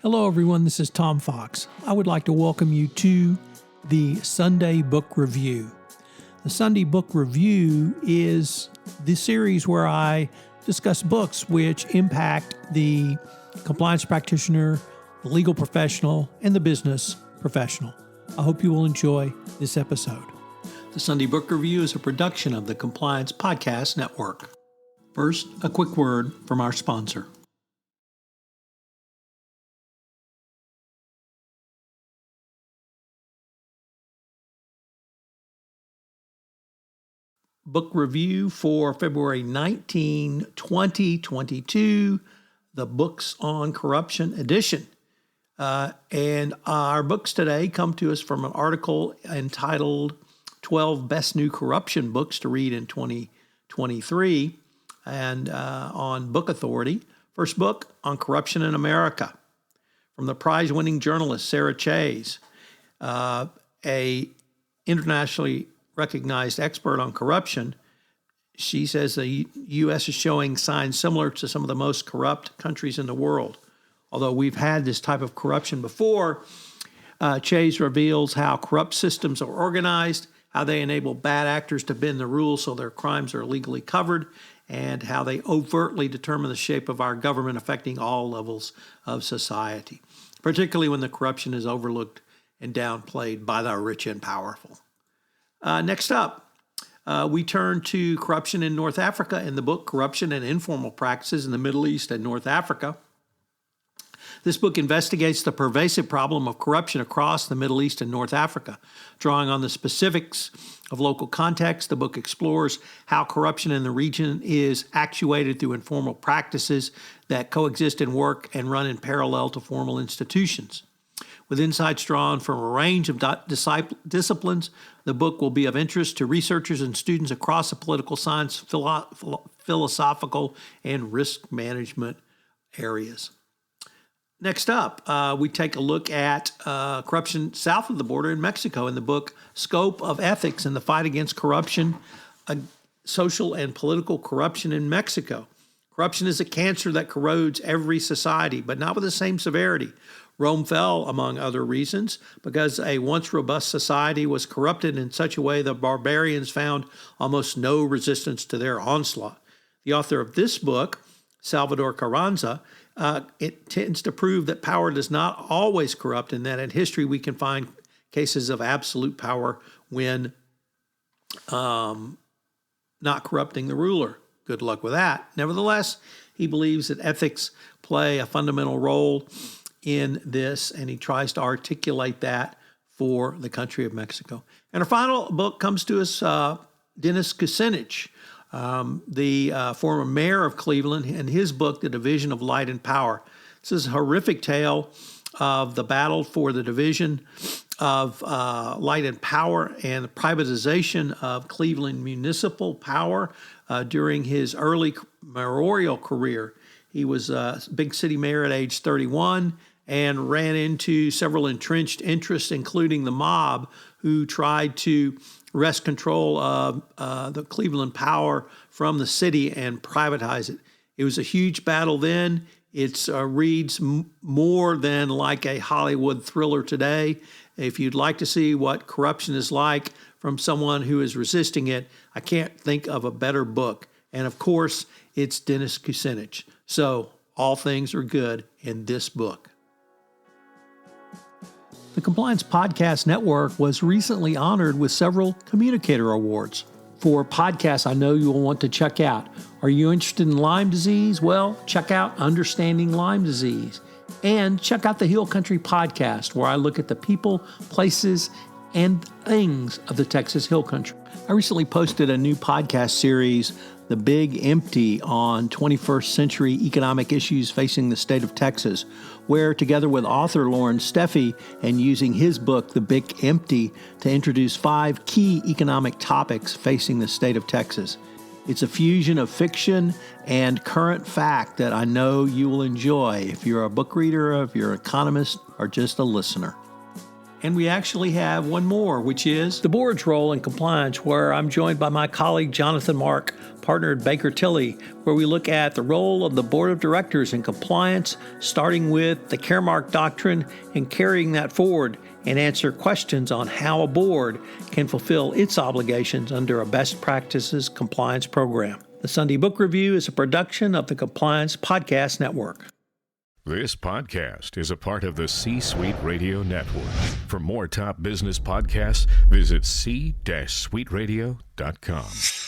Hello, everyone. This is Tom Fox. I would like to welcome you to the Sunday Book Review. The Sunday Book Review is the series where I discuss books which impact the compliance practitioner, the legal professional, and the business professional. I hope you will enjoy this episode. The Sunday Book Review is a production of the Compliance Podcast Network. First, a quick word from our sponsor. Book review for February 19, 2022, the Books on Corruption edition. And our books today come to us from an article entitled 12 Best New Corruption Books to Read in 2023 and on Book Authority. First book on corruption in America from the prize-winning journalist Sarah Chayes, a internationally recognized expert on corruption. She says the U.S. is showing signs similar to some of the most corrupt countries in the world. Although we've had this type of corruption before, Chayes reveals how corrupt systems are organized, how they enable bad actors to bend the rules so their crimes are legally covered, and how they overtly determine the shape of our government affecting all levels of society, particularly when the corruption is overlooked and downplayed by the rich and powerful. Next up, we turn to corruption in North Africa in the book Corruption and Informal Practices in the Middle East and North Africa. This book investigates the pervasive problem of corruption across the Middle East and North Africa. Drawing on the specifics of local context, the book explores how corruption in the region is actuated through informal practices that coexist and work and run in parallel to formal institutions. With insights drawn from a range of disciplines, the book will be of interest to researchers and students across the political science, philosophical, and risk management areas. Next up, we take a look at corruption south of the border in Mexico in the book Scope of Ethics in the Fight Against Corruption, Social and Political Corruption in Mexico. Corruption is a cancer that corrodes every society, but not with the same severity. Rome fell, among other reasons, because a once robust society was corrupted in such a way that barbarians found almost no resistance to their onslaught. The author of this book, Salvador Carranza, it tends to prove that power does not always corrupt, and that in history we can find cases of absolute power when not corrupting the ruler. Good luck with that. Nevertheless, he believes that ethics play a fundamental role in this, and he tries to articulate that for the country of Mexico. And our final book comes to us, Dennis Kucinich, the former mayor of Cleveland, and his book, The Division of Light and Power. This is a horrific tale of the battle for the division of light and power and the privatization of Cleveland municipal power during his early mayoral career. He was a big city mayor at age 31 and ran into several entrenched interests, including the mob, who tried to wrest control of the Cleveland power from the city and privatize it. It was a huge battle then. It reads more than like a Hollywood thriller today. If you'd like to see what corruption is like from someone who is resisting it, I can't think of a better book. And of course, it's Dennis Kucinich. So all things are good in this book. The Compliance Podcast Network was recently honored with several Communicator Awards for podcasts I know you will want to check out. Are you interested in Lyme disease? Well, check out Understanding Lyme Disease. And check out the Hill Country Podcast, where I look at the people, places, and things of the Texas Hill Country. I recently posted a new podcast series, The Big Empty, on 21st century economic issues facing the state of Texas, where together with author Lauren Steffi and using his book, The Big Empty, to introduce 5 key economic topics facing the state of Texas. It's a fusion of fiction and current fact that I know you will enjoy if you're a book reader, if you're an economist, or just a listener. And we actually have one more, which is The Board's Role in Compliance, where I'm joined by my colleague Jonathan Mark partner at Baker Tilly, where we look at the role of the board of directors in compliance, starting with the Caremark doctrine and carrying that forward, and answer questions on how a board can fulfill its obligations under a best practices compliance program. The Sunday Book Review is a production of the Compliance Podcast Network. This podcast is a part of the C-Suite Radio Network. For more top business podcasts, visit c-suiteradio.com.